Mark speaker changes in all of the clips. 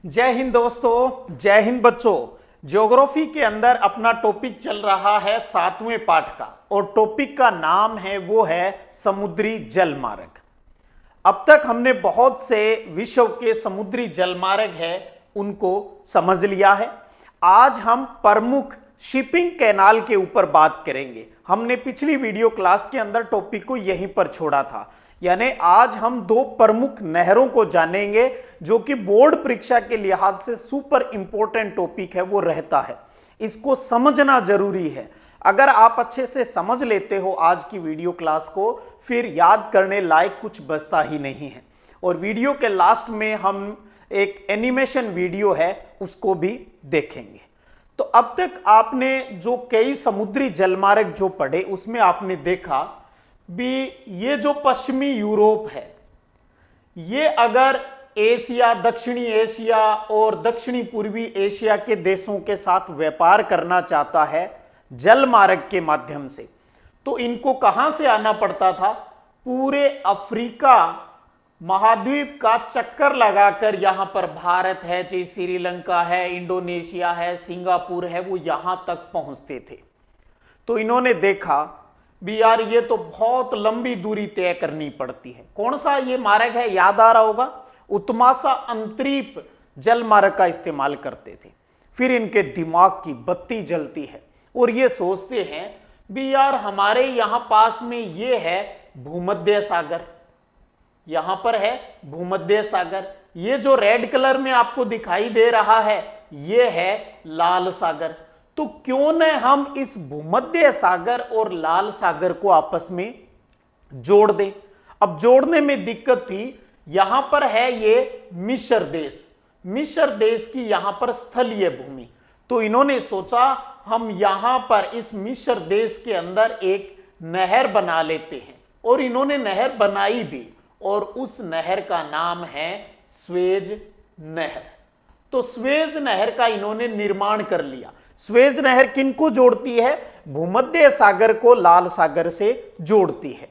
Speaker 1: जय हिंद दोस्तों, जय हिंद बच्चों। ज्योग्राफी के अंदर अपना टॉपिक चल रहा है 7वें पाठ का और टॉपिक का नाम है वो है समुद्री जलमार्ग। अब तक हमने बहुत से विश्व के समुद्री जलमार्ग है उनको समझ लिया है। आज हम प्रमुख शिपिंग कैनाल के ऊपर बात करेंगे। हमने पिछली वीडियो क्लास के अंदर टॉपिक को यहीं पर छोड़ा था, यानी आज हम दो प्रमुख नहरों को जानेंगे जो कि बोर्ड परीक्षा के लिहाज से सुपर इंपॉर्टेंट टॉपिक है, वो रहता है। इसको समझना जरूरी है। अगर आप अच्छे से समझ लेते हो आज की वीडियो क्लास को, फिर याद करने लायक कुछ बचता ही नहीं है। और वीडियो के लास्ट में हम एक एनिमेशन वीडियो है उसको भी देखेंगे। तो अब तक आपने जो कई समुद्री जलमार्ग जो पढ़े उसमें आपने देखा भी ये जो पश्चिमी यूरोप है, ये अगर एशिया, दक्षिणी एशिया और दक्षिणी पूर्वी एशिया के देशों के साथ व्यापार करना चाहता है जल मार्ग के माध्यम से, तो इनको कहां से आना पड़ता था? पूरे अफ्रीका महाद्वीप का चक्कर लगाकर यहां पर भारत है, चाहे श्रीलंका है, इंडोनेशिया है, सिंगापुर है, वो यहां तक पहुंचते थे। तो इन्होंने देखा भी यार ये तो बहुत लंबी दूरी तय करनी पड़ती है। कौन सा ये मार्ग है, याद आ रहा होगा? उत्तमासा अंतरीप जल मार्ग का इस्तेमाल करते थे। फिर इनके दिमाग की बत्ती जलती है और ये सोचते हैं भी यार हमारे यहां पास में ये है भूमध्य सागर, यहां पर है भूमध्य सागर। ये जो रेड कलर में आपको दिखाई दे रहा है ये है लाल सागर। तो क्यों न हम इस भूमध्य सागर और लाल सागर को आपस में जोड़ दें। अब जोड़ने में दिक्कत थी, यहां पर है ये मिस्र देश, मिस्र देश की यहां पर स्थलीय भूमि। तो इन्होंने सोचा हम यहां पर इस मिस्र देश के अंदर एक नहर बना लेते हैं, और इन्होंने नहर बनाई भी, और उस नहर का नाम है स्वेज नहर। तो स्वेज नहर का इन्होंने निर्माण कर लिया। स्वेज नहर किनको जोड़ती है? भूमध्य सागर को लाल सागर से जोड़ती है।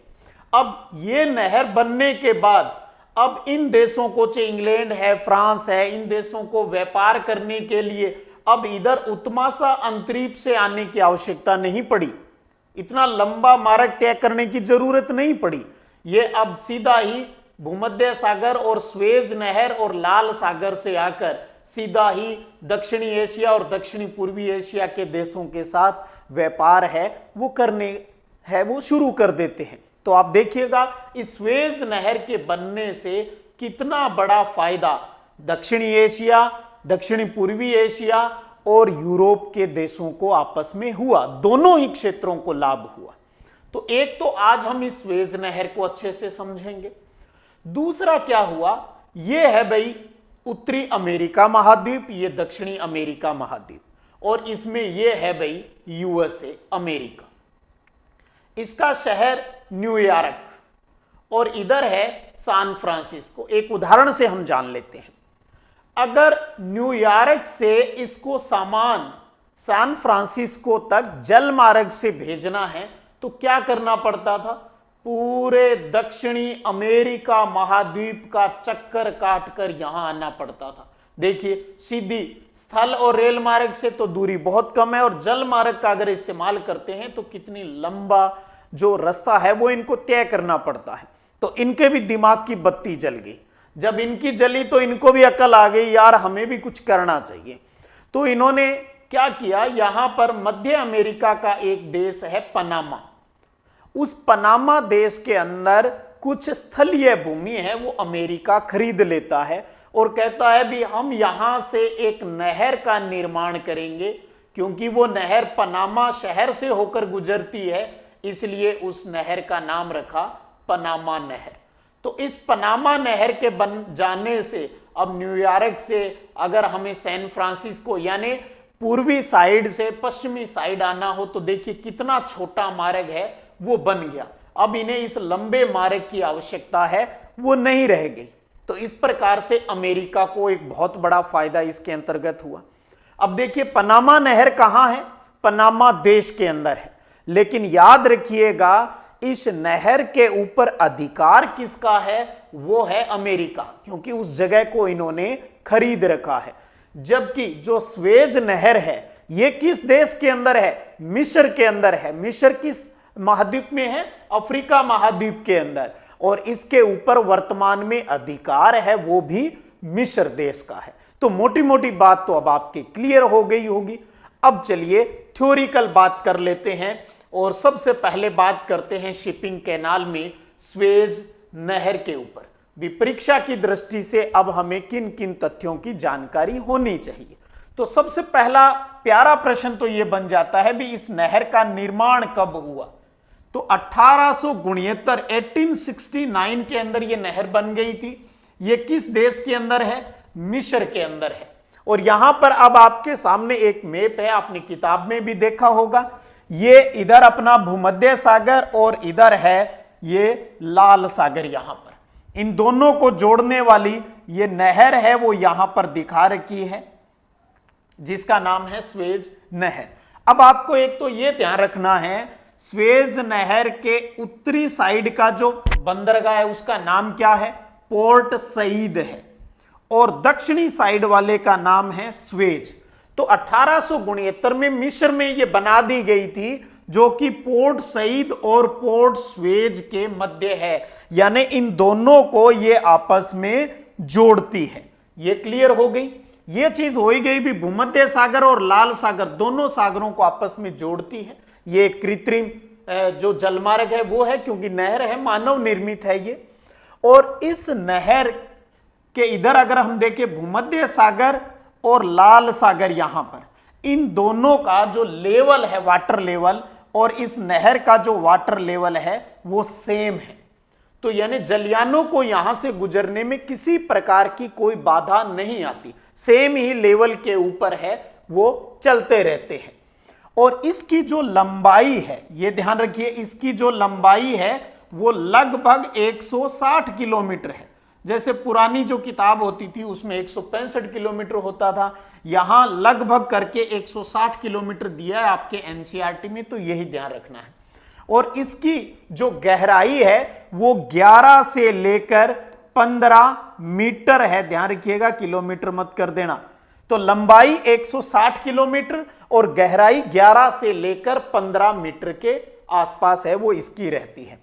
Speaker 1: अब ये नहर बनने के बाद अब इन देशों को, चाहे इंग्लैंड है, फ्रांस है, इन देशों को व्यापार करने के लिए अब इधर उत्तमासा अंतरीप से आने की आवश्यकता नहीं पड़ी। इतना लंबा मार्ग तय करने की जरूरत नहीं पड़ी। ये अब सीधा ही भूमध्य सागर और स्वेज नहर और लाल सागर से आकर सीधा ही दक्षिणी एशिया और दक्षिणी पूर्वी एशिया के देशों के साथ व्यापार है वो करने है वो शुरू कर देते हैं। तो आप देखिएगा इस स्वेज नहर के बनने से कितना बड़ा फायदा दक्षिणी एशिया, दक्षिणी पूर्वी एशिया और यूरोप के देशों को आपस में हुआ, दोनों ही क्षेत्रों को लाभ हुआ। तो एक तो आज हम इस स्वेज नहर को अच्छे से समझेंगे। दूसरा क्या हुआ, यह है भाई उत्तरी अमेरिका महाद्वीप, ये दक्षिणी अमेरिका महाद्वीप, और इसमें यह है भाई यूएसए अमेरिका। इसका शहर न्यूयॉर्क और इधर है सैन फ्रांसिस्को। एक उदाहरण से हम जान लेते हैं। अगर न्यूयॉर्क से इसको सामान सैन फ्रांसिस्को तक जल मार्ग से भेजना है तो क्या करना पड़ता था? पूरे दक्षिणी अमेरिका महाद्वीप का चक्कर काटकर यहां आना पड़ता था। देखिए सीधी स्थल और रेल मार्ग से तो दूरी बहुत कम है, और जल मार्ग का अगर इस्तेमाल करते हैं तो कितनी लंबा जो रास्ता है वो इनको तय करना पड़ता है। तो इनके भी दिमाग की बत्ती जल गई। जब इनकी जली तो इनको भी अकल आ गई, यार हमें भी कुछ करना चाहिए। तो इन्होंने क्या किया, यहां पर मध्य अमेरिका का एक देश है पनामा, उस पनामा देश के अंदर कुछ स्थलीय भूमि है वो अमेरिका खरीद लेता है और कहता है भी हम यहां से एक नहर का निर्माण करेंगे, क्योंकि वो नहर पनामा शहर से होकर गुजरती है, इसलिए उस नहर का नाम रखा पनामा नहर। तो इस पनामा नहर के बन जाने से अब न्यूयॉर्क से अगर हमें सैन फ्रांसिस्को यानी पूर्वी साइड से पश्चिमी साइड आना हो तो देखिए कितना छोटा मार्ग है वो बन गया। अब इन्हें इस लंबे मार्ग की आवश्यकता है वो नहीं रह गई। तो इस प्रकार से अमेरिका को एक बहुत बड़ा फायदा इसके अंतर्गत हुआ। अब देखिए पनामा नहर कहां है? पनामा देश के अंदर है, लेकिन याद रखिएगा इस नहर के ऊपर अधिकार किसका है? वो है अमेरिका, क्योंकि उस जगह को इन्होंने खरीद रखा है। जबकि जो स्वेज नहर है ये किस देश के अंदर है? मिस्र के अंदर है। मिस्र किस महाद्वीप में है? अफ्रीका महाद्वीप के अंदर। और इसके ऊपर वर्तमान में अधिकार है वो भी मिस्र देश का है। तो मोटी मोटी बात तो अब आपकी क्लियर हो गई होगी। अब चलिए थ्योरिकल बात कर लेते हैं और सबसे पहले बात करते हैं शिपिंग कैनाल में स्वेज नहर के ऊपर। भी परीक्षा की दृष्टि से अब हमें किन किन तथ्यों की जानकारी होनी चाहिए। तो सबसे पहला प्यारा प्रश्न तो यह बन जाता है भी इस नहर का निर्माण कब हुआ? तो 1869 के अंदर यह नहर बन गई थी। यह किस देश के अंदर है? मिस्र के अंदर है। और यहां पर अब आपके सामने एक मैप है, आपने किताब में भी देखा होगा। ये इधर अपना भूमध्य सागर और इधर है ये लाल सागर। यहां पर इन दोनों को जोड़ने वाली ये नहर है वो यहां पर दिखा रखी है जिसका नाम है स्वेज नहर। अब आपको एक तो ये ध्यान रखना है स्वेज नहर के उत्तरी साइड का जो बंदरगाह है उसका नाम क्या है? पोर्ट सईद है। और दक्षिणी साइड वाले का नाम है स्वेज। तो 1869 में मिस्र में यह बना दी गई थी जो कि पोर्ट सईद और पोर्ट स्वेज के मध्य है, यानी इन दोनों को ये आपस में जोड़ती है। ये क्लियर हो गई। ये चीज हो ही गई भी भूमध्य सागर और लाल सागर दोनों सागरों को आपस में जोड़ती है। ये कृत्रिम जो जलमार्ग है वो है, क्योंकि नहर है मानव निर्मित है ये। और इस नहर के इधर अगर हम देखें भूमध्य सागर और लाल सागर, यहां पर इन दोनों का जो लेवल है वाटर लेवल और इस नहर का जो वाटर लेवल है वो सेम है। तो यानी जलयानों को यहां से गुजरने में किसी प्रकार की कोई बाधा नहीं आती, सेम ही लेवल के ऊपर है वो चलते रहते हैं। और इसकी जो लंबाई है ये ध्यान रखिए, इसकी जो लंबाई है वो लगभग 160 किलोमीटर है। जैसे पुरानी जो किताब होती थी उसमें 165 किलोमीटर होता था, यहां लगभग करके 160 किलोमीटर दिया है आपके एनसीईआरटी में, तो यही ध्यान रखना है। और इसकी जो गहराई है वो 11 से लेकर 15 मीटर है, ध्यान रखिएगा, किलोमीटर मत कर देना। तो लंबाई 160 किलोमीटर और गहराई 11 से लेकर 15 मीटर के आसपास है वो इसकी रहती है।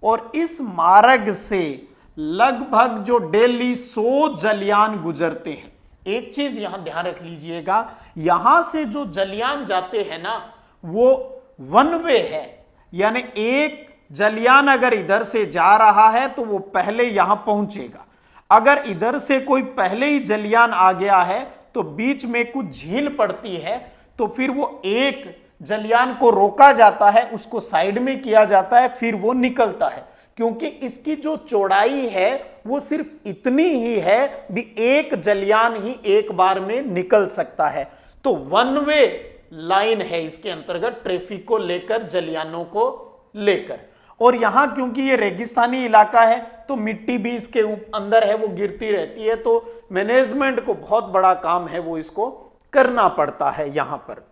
Speaker 1: और इस मार्ग से लगभग जो डेली 100 जलयान गुजरते हैं। एक चीज यहां ध्यान रख लीजिएगा, यहां से जो जलयान जाते हैं ना वो वन वे है, यानी एक जलयान अगर इधर से जा रहा है तो वो पहले यहां पहुंचेगा। अगर इधर से कोई पहले ही जलयान आ गया है तो बीच में कुछ झील पड़ती है तो फिर वो एक जलयान को रोका जाता है, उसको साइड में किया जाता है, फिर वो निकलता है। क्योंकि इसकी जो चौड़ाई है वो सिर्फ इतनी ही है भी एक जलयान ही एक बार में निकल सकता है। तो वन वे लाइन है इसके अंतर्गत, ट्रैफिक को लेकर जलयानों को लेकर। और यहां क्योंकि ये रेगिस्तानी इलाका है तो मिट्टी भी इसके अंदर है वो गिरती रहती है, तो मैनेजमेंट को बहुत बड़ा काम है वो इसको करना पड़ता है यहां पर।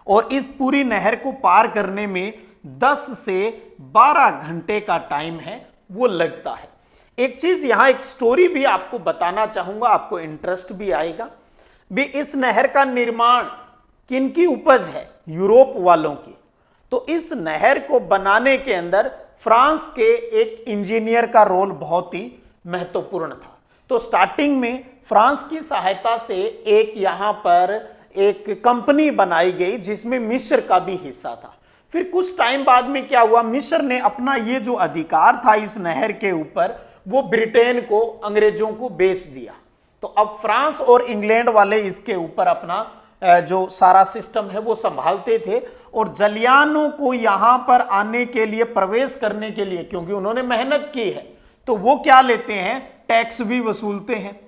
Speaker 1: और इस पूरी नहर को पार करने में 10 से 12 घंटे का टाइम है वो लगता है। एक चीज यहां एक स्टोरी भी आपको बताना चाहूंगा, आपको इंटरेस्ट भी आएगा भी। इस नहर का निर्माण किनकी उपज है? यूरोप वालों की। तो इस नहर को बनाने के अंदर फ्रांस के एक इंजीनियर का रोल बहुत ही महत्वपूर्ण था। तो स्टार्टिंग में फ्रांस की सहायता से एक यहां पर एक कंपनी बनाई गई जिसमें मिस्र का भी हिस्सा था। फिर कुछ टाइम बाद में क्या हुआ, मिस्र ने अपना ये जो अधिकार था इस नहर के ऊपर वो ब्रिटेन को, अंग्रेजों को बेच दिया। तो अब फ्रांस और इंग्लैंड वाले इसके ऊपर अपना जो सारा सिस्टम है वो संभालते थे। और जलयानों को यहां पर आने के लिए, प्रवेश करने के लिए, क्योंकि उन्होंने मेहनत की है, तो वो क्या लेते हैं, टैक्स भी वसूलते हैं।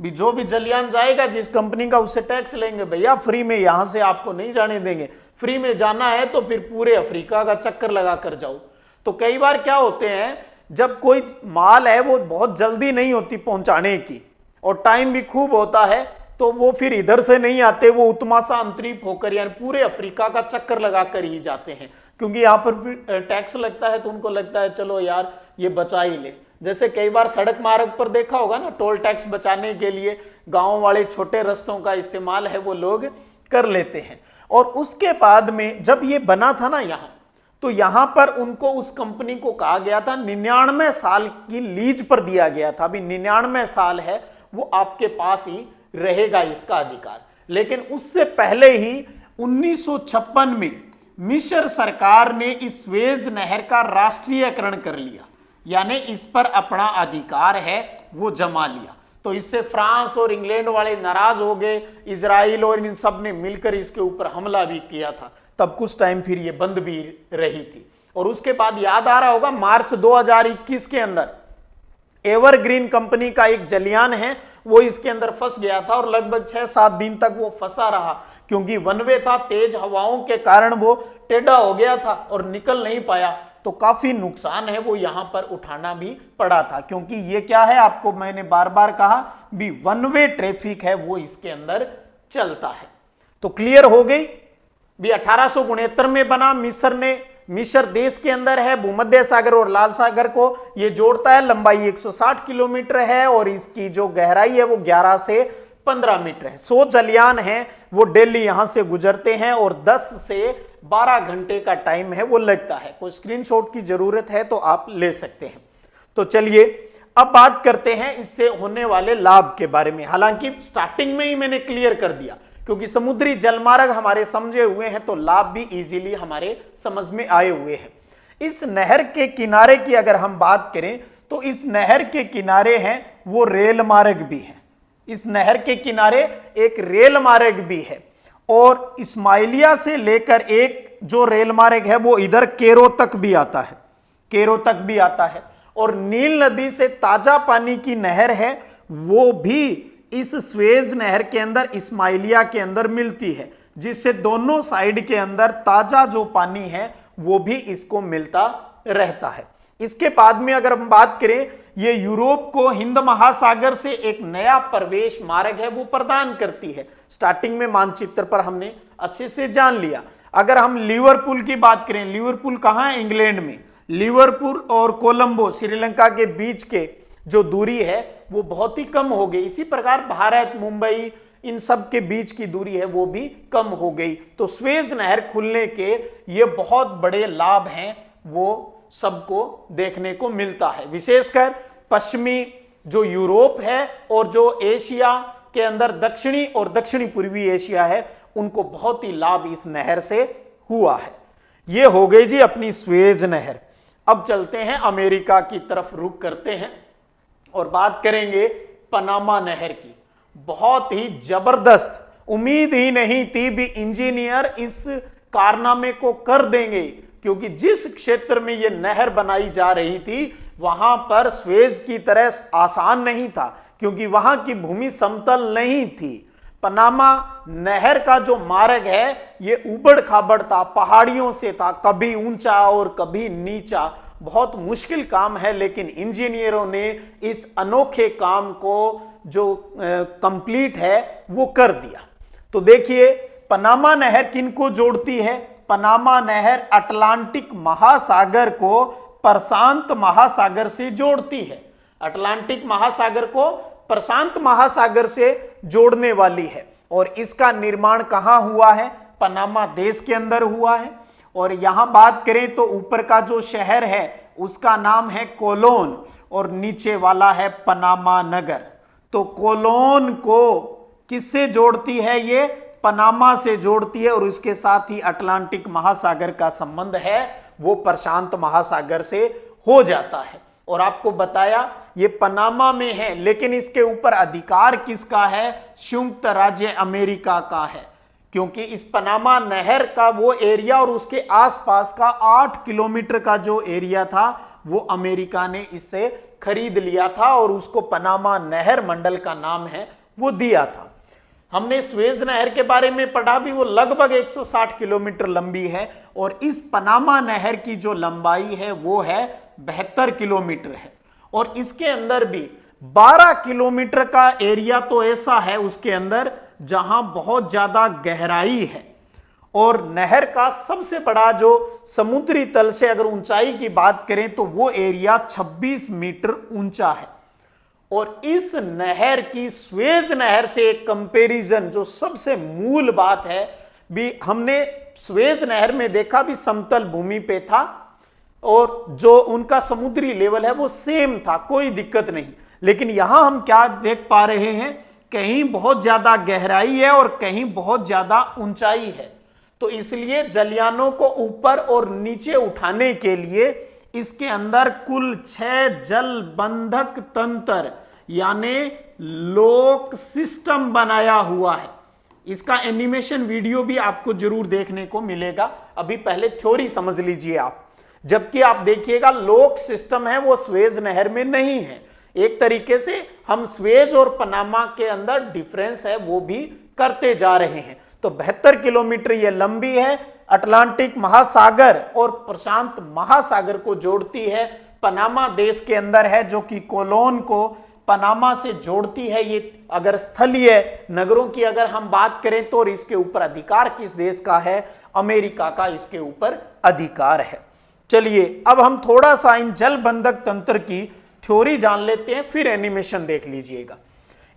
Speaker 1: भी जो भी जलयान जाएगा जिस कंपनी का, उससे टैक्स लेंगे। भैया फ्री में यहां से आपको नहीं जाने देंगे, फ्री में जाना है तो फिर पूरे अफ्रीका का चक्कर लगा कर जाओ। तो कई बार क्या होते हैं, जब कोई माल है वो बहुत जल्दी नहीं होती पहुंचाने की और टाइम भी खूब होता है, तो वो फिर इधर से नहीं आते, वो उत्मासा अंतरीप होकर यानी पूरे अफ्रीका का चक्कर लगा कर ही जाते हैं। क्योंकि यहां पर टैक्स लगता है तो उनको लगता है चलो यार ये बचा ही ले, जैसे कई बार सड़क मार्ग पर देखा होगा ना, टोल टैक्स बचाने के लिए गांव वाले छोटे रास्तों का इस्तेमाल है वो लोग कर लेते हैं। और उसके बाद में जब ये बना था ना यहां, तो यहां पर उनको, उस कंपनी को कहा गया था 99 साल की लीज पर दिया गया था। अभी 99 साल है वो आपके पास ही रहेगा इसका अधिकार। लेकिन उससे पहले ही 1956 में मिस्र सरकार ने इस स्वेज नहर का राष्ट्रीयकरण कर लिया, यानी इस पर अपना अधिकार है वो जमा लिया। तो इससे फ्रांस और इंग्लैंड वाले नाराज हो गए, इजराइल और इन सब ने मिलकर इसके ऊपर हमला भी किया था। तब कुछ टाइम फिर ये बंद भी रही थी। और उसके बाद याद आ रहा होगा मार्च 2021 के अंदर एवरग्रीन कंपनी का एक जलियान है वो इसके अंदर फंस गया था और लगभग 6-7 दिन तक वो फंसा रहा, क्योंकि वनवे था, तेज हवाओं के कारण वो टेढ़ा हो गया था और निकल नहीं पाया। तो काफी नुकसान है वो यहां पर उठाना भी पड़ा था, क्योंकि ये क्या है, आपको मैंने बार बार कहा भी वनवे ट्रैफिक है वो इसके अंदर चलता है। तो क्लियर हो गई भी 1869 में बना। मिस्र देश के अंदर है, भूमध्य सागर और लाल सागर को ये जोड़ता है। लंबाई 160 किलोमीटर है और इसकी जो गहराई है वो 11 से 15 मीटर है। 100 जलयान है वो डेली यहां से गुजरते हैं और 10 से 12 घंटे का टाइम है वो लगता है। कोई स्क्रीनशॉट की जरूरत है तो आप ले सकते हैं। तो चलिए अब बात करते हैं इससे होने वाले लाभ के बारे में। हालांकि स्टार्टिंग में ही मैंने क्लियर कर दिया, क्योंकि समुद्री जलमार्ग हमारे समझे हुए हैं तो लाभ भी इजीली हमारे समझ में आए हुए हैं। इस नहर के किनारे की अगर हम बात करें तो इस नहर के किनारे हैं वो रेल मार्ग भी है। इस नहर के किनारे एक रेल मार्ग भी है और इस्माइलिया से लेकर एक जो रेल मार्ग है वो इधर कैरो तक भी आता है, कैरो तक भी आता है। और नील नदी से ताजा पानी की नहर है वो भी इस स्वेज नहर के अंदर, इस्माइलिया के अंदर मिलती है, जिससे दोनों साइड के अंदर ताजा जो पानी है वो भी इसको मिलता रहता है। इसके बाद में अगर हम बात करें, ये यूरोप को हिंद महासागर से एक नया प्रवेश मार्ग है वो प्रदान करती है। स्टार्टिंग में मानचित्र पर हमने अच्छे से जान लिया। अगर हम लिवरपूल की बात करें, लिवरपूल कहां है, इंग्लैंड में। लिवरपूल और कोलंबो श्रीलंका के बीच के जो दूरी है वो बहुत ही कम हो गई। इसी प्रकार भारत, मुंबई, इन सब के बीच की दूरी है वो भी कम हो गई। तो स्वेज नहर खुलने के ये बहुत बड़े लाभ हैं वो सबको देखने को मिलता है। विशेषकर पश्चिमी जो यूरोप है और जो एशिया के अंदर दक्षिणी और दक्षिणी पूर्वी एशिया है उनको बहुत ही लाभ इस नहर से हुआ है। ये हो गई जी अपनी स्वेज नहर। अब चलते हैं अमेरिका की तरफ, रुख करते हैं और बात करेंगे पनामा नहर की। बहुत ही जबरदस्त, उम्मीद ही नहीं थी भी इंजीनियर इस कारनामे को कर देंगे, क्योंकि जिस क्षेत्र में यह नहर बनाई जा रही थी वहां पर स्वेज की तरह आसान नहीं था, क्योंकि वहां की भूमि समतल नहीं थी। पनामा नहर का जो मार्ग है ये उबड़ खाबड़ था, पहाड़ियों से था, कभी ऊंचा और कभी नीचा। बहुत मुश्किल काम है, लेकिन इंजीनियरों ने इस अनोखे काम को जो कंप्लीट है वो कर दिया। तो देखिए पनामा नहर किनको जोड़ती है। पनामा नहर अटलांटिक महासागर को प्रशांत महासागर से जोड़ती है। अटलांटिक महासागर को प्रशांत महासागर से जोड़ने वाली है। और इसका निर्माण कहां हुआ है, पनामा देश के अंदर हुआ है। और यहां बात करें तो ऊपर का जो शहर है उसका नाम है कोलोन और नीचे वाला है पनामा नगर। तो कोलोन को किससे जोड़ती है, ये पनामा से जोड़ती है। और उसके साथ ही अटलांटिक महासागर का संबंध है वो प्रशांत महासागर से हो जाता है। और आपको बताया ये पनामा में है, लेकिन इसके ऊपर अधिकार किसका है, संयुक्त राज्य अमेरिका का है। क्योंकि इस पनामा नहर का वो एरिया और उसके आसपास का 8 किलोमीटर का जो एरिया था वो अमेरिका ने इससे खरीद लिया था और उसको पनामा नहर मंडल का नाम है वो दिया था। हमने स्वेज नहर के बारे में पढ़ा भी, वो लगभग 160 किलोमीटर लंबी है और इस पनामा नहर की जो लंबाई है वो है 72 किलोमीटर है। और इसके अंदर भी 12 किलोमीटर का एरिया तो ऐसा है उसके अंदर जहां बहुत ज्यादा गहराई है और नहर का सबसे बड़ा जो समुद्री तल से अगर ऊंचाई की बात करें तो वो एरिया 26 मीटर ऊंचा है। और इस नहर की स्वेज नहर से एक कंपैरिजन जो सबसे मूल बात है, भी हमने स्वेज नहर में देखा भी समतल भूमि पे था और जो उनका समुद्री लेवल है वो सेम था, कोई दिक्कत नहीं। लेकिन यहां हम क्या देख पा रहे हैं, कहीं बहुत ज्यादा गहराई है और कहीं बहुत ज्यादा ऊंचाई है। तो इसलिए जलयानों को ऊपर और नीचे उठाने के लिए इसके अंदर कुल 6 जल बंधक तंत्र यानी लॉक सिस्टम बनाया हुआ है। इसका एनिमेशन वीडियो भी आपको जरूर देखने को मिलेगा। अभी पहले थ्योरी समझ लीजिए आप। जबकि आप देखिएगा लॉक सिस्टम है वो स्वेज नहर में नहीं है। एक तरीके से हम स्वेज और पनामा के अंदर डिफरेंस है वो भी करते जा रहे हैं। तो 72 किलोमीटर ये लंबी है, अटलांटिक महासागर और प्रशांत महासागर को जोड़ती है। पनामा देश के अंदर है जो कि कोलोन को पनामा से जोड़ती है। ये अगर स्थलीय नगरों की अगर हम बात करें तो इसके ऊपर अधिकार किस देश का है, अमेरिका का इसके ऊपर अधिकार है। चलिए अब हम थोड़ा सा इन जल बंधक तंत्र की थ्योरी जान लेते हैं, फिर एनिमेशन देख लीजिएगा।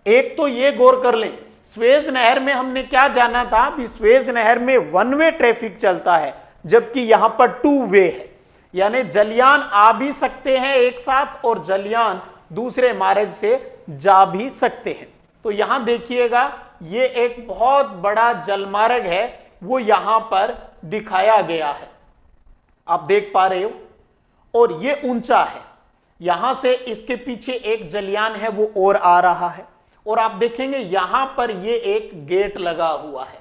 Speaker 1: एक तो ये गौर कर लें, स्वेज नहर में हमने क्या जाना था भी स्वेज नहर में 1 वे ट्रैफिक चलता है, जबकि यहां पर 2 वे है। यानी जलयान आ भी सकते हैं एक साथ और जलयान दूसरे मार्ग से जा भी सकते हैं। तो यहां देखिएगा ये एक बहुत बड़ा जलमार्ग है वो यहां पर दिखाया गया है, आप देख पा रहे हो। और ये ऊंचा है, यहां से इसके पीछे एक जलयान है वो और आ रहा है। और आप देखेंगे यहां पर ये एक गेट लगा हुआ है,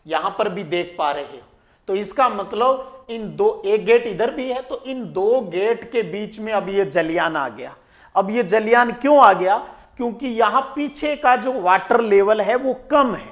Speaker 1: यहां पर भी देख पा रहे हो। तो इसका मतलब इन दो, एक गेट इधर भी है, तो इन 2 गेट के बीच में अब ये जलयान आ गया। अब ये जलयान क्यों आ गया, क्योंकि यहां पीछे का जो वाटर लेवल है वो कम है,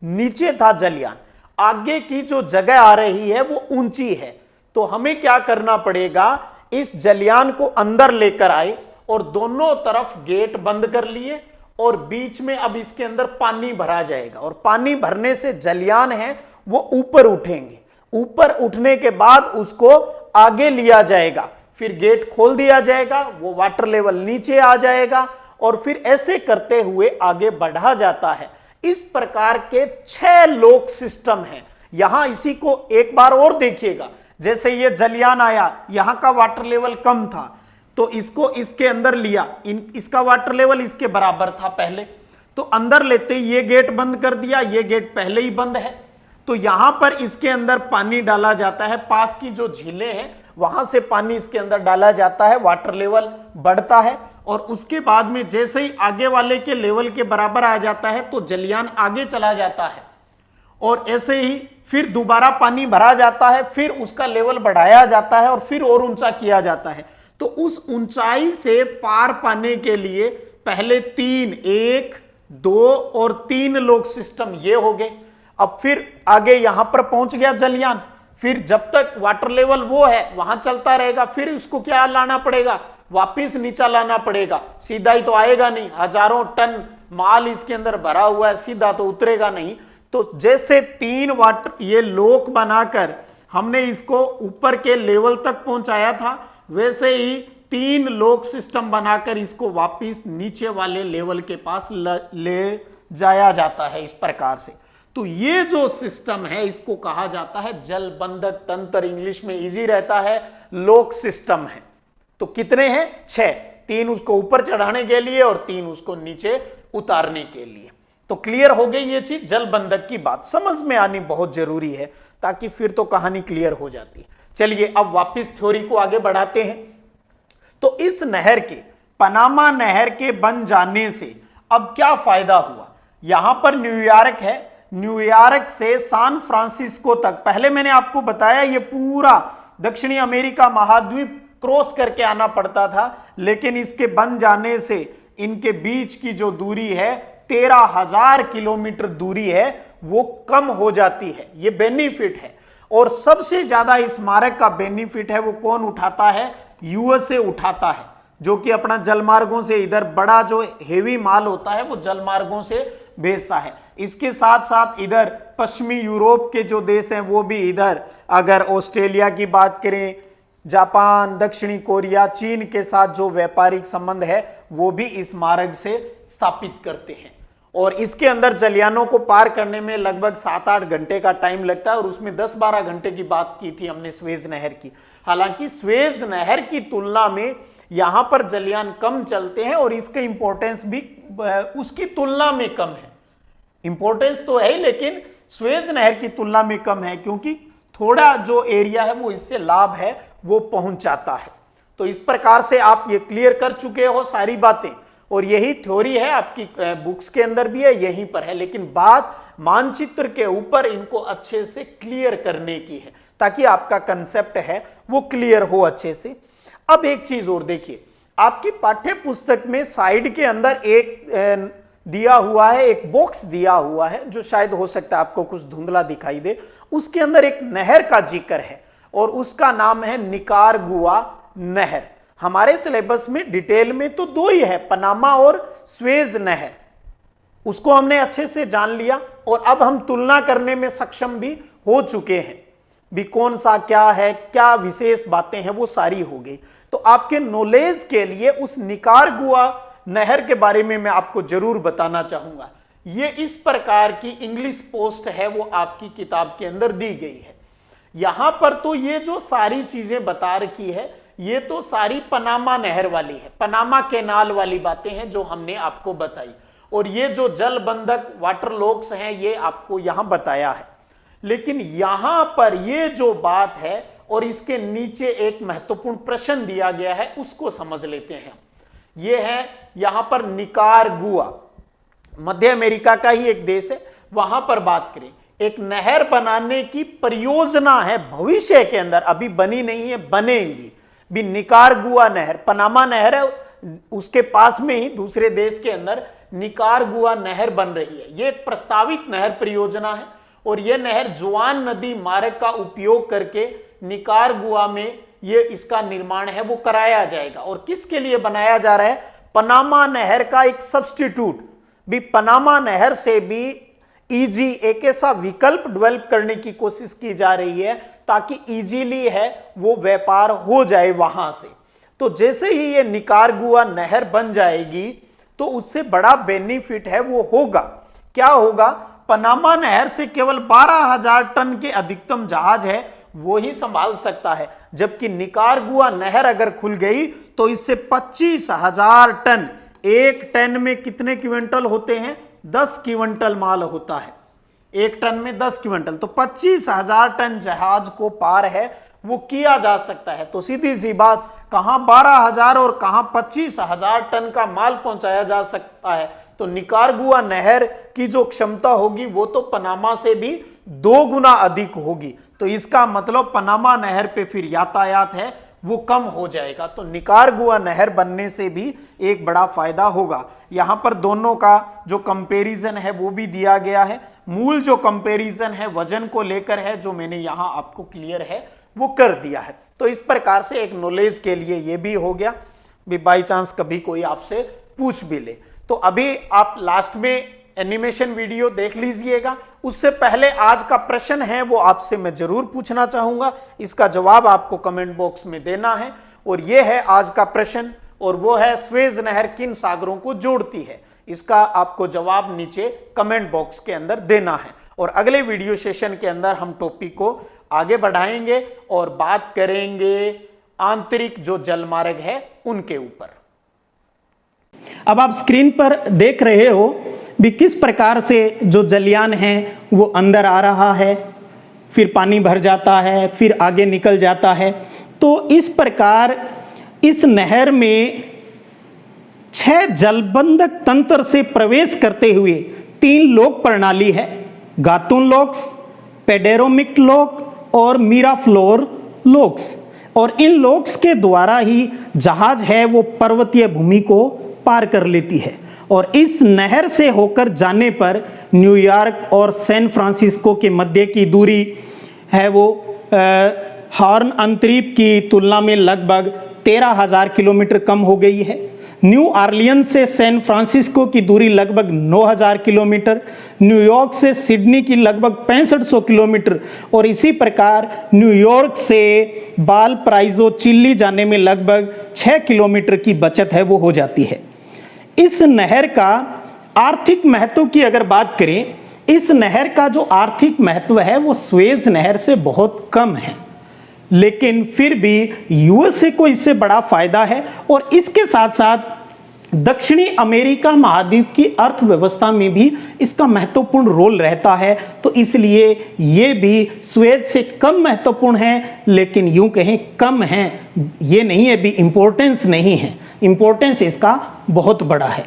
Speaker 1: नीचे था जलयान, आगे की जो जगह आ रही है वो ऊंची है। तो हमें क्या करना पड़ेगा, इस जलयान को अंदर लेकर आए और दोनों तरफ गेट बंद कर लिए और बीच में अब इसके अंदर पानी भरा जाएगा। और पानी भरने से जलयान है वो ऊपर उठेंगे, ऊपर उठने के बाद उसको आगे लिया जाएगा, फिर गेट खोल दिया जाएगा, वो वाटर लेवल नीचे आ जाएगा और फिर ऐसे करते हुए आगे बढ़ा जाता है। इस प्रकार के 6 लॉक सिस्टम हैं। यहां इसी को एक बार और देखिएगा, जैसे ये जलयान आया, यहां का वाटर लेवल कम था तो इसको इसके अंदर लिया, इसका वाटर लेवल इसके बराबर था पहले, तो अंदर लेते ये गेट बंद कर दिया, ये गेट पहले ही बंद है। तो यहां पर इसके अंदर पानी डाला जाता है, पास की जो झीलें हैं वहां से पानी इसके अंदर डाला जाता है, वाटर लेवल बढ़ता है और उसके बाद में जैसे ही आगे वाले के लेवल के बराबर आ जाता है तो जलयान आगे चला जाता है और ऐसे ही फिर दोबारा पानी भरा जाता है, फिर उसका लेवल बढ़ाया जाता है और फिर और ऊंचा किया जाता है। तो उस ऊंचाई से पार पाने के लिए पहले 3, 1, 2 और 3 लॉक सिस्टम ये हो गए। अब फिर आगे यहां पर पहुंच गया जलयान, फिर जब तक वाटर लेवल वो है वहां चलता रहेगा, फिर उसको क्या लाना पड़ेगा, वापिस नीचा लाना पड़ेगा। सीधा ही तो आएगा नहीं, हजारों टन माल इसके अंदर भरा हुआ है, सीधा तो उतरेगा नहीं। तो जैसे 3 वाटर ये लॉक बनाकर हमने इसको ऊपर के लेवल तक पहुंचाया था, वैसे ही 3 लॉक सिस्टम बनाकर इसको वापिस नीचे वाले लेवल के पास ले जाया जाता है इस प्रकार से। तो ये जो सिस्टम है इसको कहा जाता है जल बंधक तंत्र, इंग्लिश में इजी रहता है, लॉक सिस्टम है। तो कितने हैं, 6, 3 उसको ऊपर चढ़ाने के लिए और 3 उसको नीचे उतारने के लिए। तो क्लियर हो गई ये चीज, जल बंधक की बात समझ में आनी बहुत जरूरी है ताकि फिर तो कहानी क्लियर हो जाती है। चलिए अब वापस थ्योरी को आगे बढ़ाते हैं। तो इस नहर के, पनामा नहर के बन जाने से अब क्या फायदा हुआ, यहां पर न्यूयॉर्क है, न्यूयॉर्क से सैन फ्रांसिस्को तक, पहले मैंने आपको बताया ये पूरा दक्षिणी अमेरिका महाद्वीप क्रॉस करके आना पड़ता था, लेकिन इसके बन जाने से इनके बीच की जो दूरी है 13,000 किलोमीटर दूरी है वो कम हो जाती है। ये बेनिफिट है। और सबसे ज्यादा इस मार्ग का बेनिफिट है वो कौन उठाता है, यूएसए उठाता है, जो कि अपना जलमार्गों से इधर बड़ा जो हेवी माल होता है वो जलमार्गों से भेजता है। इसके साथ साथ इधर पश्चिमी यूरोप के जो देश हैं वो भी इधर, अगर ऑस्ट्रेलिया की बात करें, जापान, दक्षिणी कोरिया, चीन के साथ जो व्यापारिक संबंध है वो भी इस मार्ग से स्थापित करते हैं। और इसके अंदर जलयानों को पार करने में लगभग 7-8 घंटे का टाइम लगता है, और उसमें 10-12 घंटे की बात की थी हमने स्वेज नहर की। हालांकि स्वेज नहर की तुलना में यहां पर जलयान कम चलते हैं और इसका इंपॉर्टेंस भी उसकी तुलना में कम है। इंपॉर्टेंस तो है लेकिन स्वेज नहर की तुलना में कम है, क्योंकि थोड़ा जो एरिया है वो इससे लाभ है वो पहुंच जाता है। तो इस प्रकार से आप ये क्लियर कर चुके हो सारी बातें, और यही थ्योरी है आपकी बुक्स के अंदर भी है, यहीं पर है, लेकिन बात मानचित्र के ऊपर इनको अच्छे से क्लियर करने की है ताकि आपका कंसेप्ट है वो क्लियर हो अच्छे से। अब एक चीज और देखिए, आपकी पाठ्य पुस्तक में साइड के अंदर एक दिया हुआ है, एक बॉक्स दिया हुआ है जो शायद हो सकता है आपको कुछ धुंधला दिखाई दे। उसके अंदर एक नहर का जिक्र है और उसका नाम है निकारागुआ नहर। हमारे सिलेबस में डिटेल में तो दो ही है, पनामा और स्वेज नहर, उसको हमने अच्छे से जान लिया और अब हम तुलना करने में सक्षम भी हो चुके हैं भी कौन सा क्या है, क्या विशेष बातें हैं, वो सारी हो गई। तो आपके नॉलेज के लिए उस निकारागुआ नहर के बारे में मैं आपको जरूर बताना चाहूंगा। ये इस प्रकार की इंग्लिश पोस्ट है वो आपकी किताब के अंदर दी गई है। यहां पर तो ये जो सारी चीजें बता रखी है ये तो सारी पनामा नहर वाली है, पनामा कैनाल वाली बातें हैं जो हमने आपको बताई, और ये जो जल बंधक वाटर लॉक्स हैं ये आपको यहां बताया है। लेकिन यहां पर ये जो बात है और इसके नीचे एक महत्वपूर्ण प्रश्न दिया गया है उसको समझ लेते हैं। ये है यहां पर निकारागुआ, मध्य अमेरिका का ही एक देश है, वहां पर बात करें एक नहर बनाने की परियोजना है भविष्य के अंदर, अभी बनी नहीं है, बनेगी भी। निकारागुआ नहर, पनामा नहर है उसके पास में ही दूसरे देश के अंदर निकारागुआ नहर बन रही है। यह एक प्रस्तावित नहर परियोजना है और यह नहर जुआन नदी मार्ग का उपयोग करके निकारागुआ में ये इसका निर्माण है वो कराया जाएगा। और किसके लिए बनाया जा रहा है? पनामा नहर का एक सब्स्टिट्यूट भी, पनामा नहर से भी इजी एक ऐसा विकल्प डेवलप करने की कोशिश की जा रही है ताकि इजीली है वो व्यापार हो जाए वहां से। तो जैसे ही ये निकारागुआ नहर बन जाएगी तो उससे बड़ा बेनिफिट है वो होगा। क्या होगा? पनामा नहर से केवल 12,000 टन के अधिकतम जहाज है वो ही संभाल सकता है, जबकि निकारागुआ नहर अगर खुल गई तो इससे 25,000 टन, एक टन में कितने क्विंटल होते हैं? 10 क्विंटल माल होता है, एक टन में 10 क्विंटल, तो 25,000 टन जहाज को पार है वो किया जा सकता है। तो सीधी सी बात, कहां 12,000 और कहां 25,000 टन का माल पहुंचाया जा सकता है। तो निकारागुआ नहर की जो क्षमता होगी वो तो पनामा से भी 2 गुना अधिक होगी। तो इसका मतलब पनामा नहर पे फिर यातायात है वो कम हो जाएगा। तो निकारागुआ नहर बनने से भी एक बड़ा फायदा होगा। यहां पर दोनों का जो कंपैरिजन है वो भी दिया गया है। मूल जो कंपैरिजन है वजन को लेकर है, जो मैंने यहां आपको क्लियर है वो कर दिया है। तो इस प्रकार से एक नॉलेज के लिए ये भी हो गया भी, बाई चांस कभी कोई आपसे पूछ भी ले। तो अभी आप लास्ट में एनिमेशन वीडियो देख लीजिएगा। उससे पहले आज का प्रश्न है वो आपसे मैं जरूर पूछना चाहूंगा, इसका जवाब आपको कमेंट बॉक्स में देना है। और ये है आज का प्रश्न, और वो है स्वेज नहर किन सागरों को जोड़ती है? इसका आपको जवाब नीचे कमेंट बॉक्स के अंदर देना है। और अगले वीडियो सेशन के अंदर हम टॉपिक को आगे बढ़ाएंगे और बात करेंगे आंतरिक जो जलमार्ग है उनके ऊपर। अब आप स्क्रीन पर देख रहे हो भी किस प्रकार से जो जलयान है वो अंदर आ रहा है, फिर पानी भर जाता है, फिर आगे निकल जाता है। तो इस प्रकार इस नहर में 6 जलबंधक तंत्र से प्रवेश करते हुए 3 लॉक प्रणाली है, गातुन लॉक्स, पेडेरोमिक लॉक और मीराफ्लोर लॉक्स। और इन लॉक्स के द्वारा ही जहाज है वो पर्वतीय भूमि को पार कर लेती है। और इस नहर से होकर जाने पर न्यूयॉर्क और सैन फ्रांसिस्को के मध्य की दूरी है वो हॉर्न अंतरीप की तुलना में लगभग 13,000 किलोमीटर कम हो गई है, न्यू ऑरलियंस से सैन फ्रांसिस्को की दूरी लगभग 9000 किलोमीटर, न्यूयॉर्क से सिडनी की लगभग 6500 किलोमीटर और इसी प्रकार न्यूयॉर्क से वालपराइजो चिली जाने में लगभग 6 किलोमीटर की बचत है वो हो जाती है। इस नहर का आर्थिक महत्व की अगर बात करें, इस नहर का जो आर्थिक महत्व है वो सुएज नहर से बहुत कम है, लेकिन फिर भी यूएसए को इससे बड़ा फायदा है और इसके साथ साथ दक्षिणी अमेरिका महाद्वीप की अर्थव्यवस्था में भी इसका महत्वपूर्ण रोल रहता है। तो इसलिए ये भी सुएज से कम महत्वपूर्ण है, लेकिन यूं कहें कम है, ये नहीं है भी, इंपॉर्टेंस नहीं है, इंपॉर्टेंस इसका बहुत बड़ा है।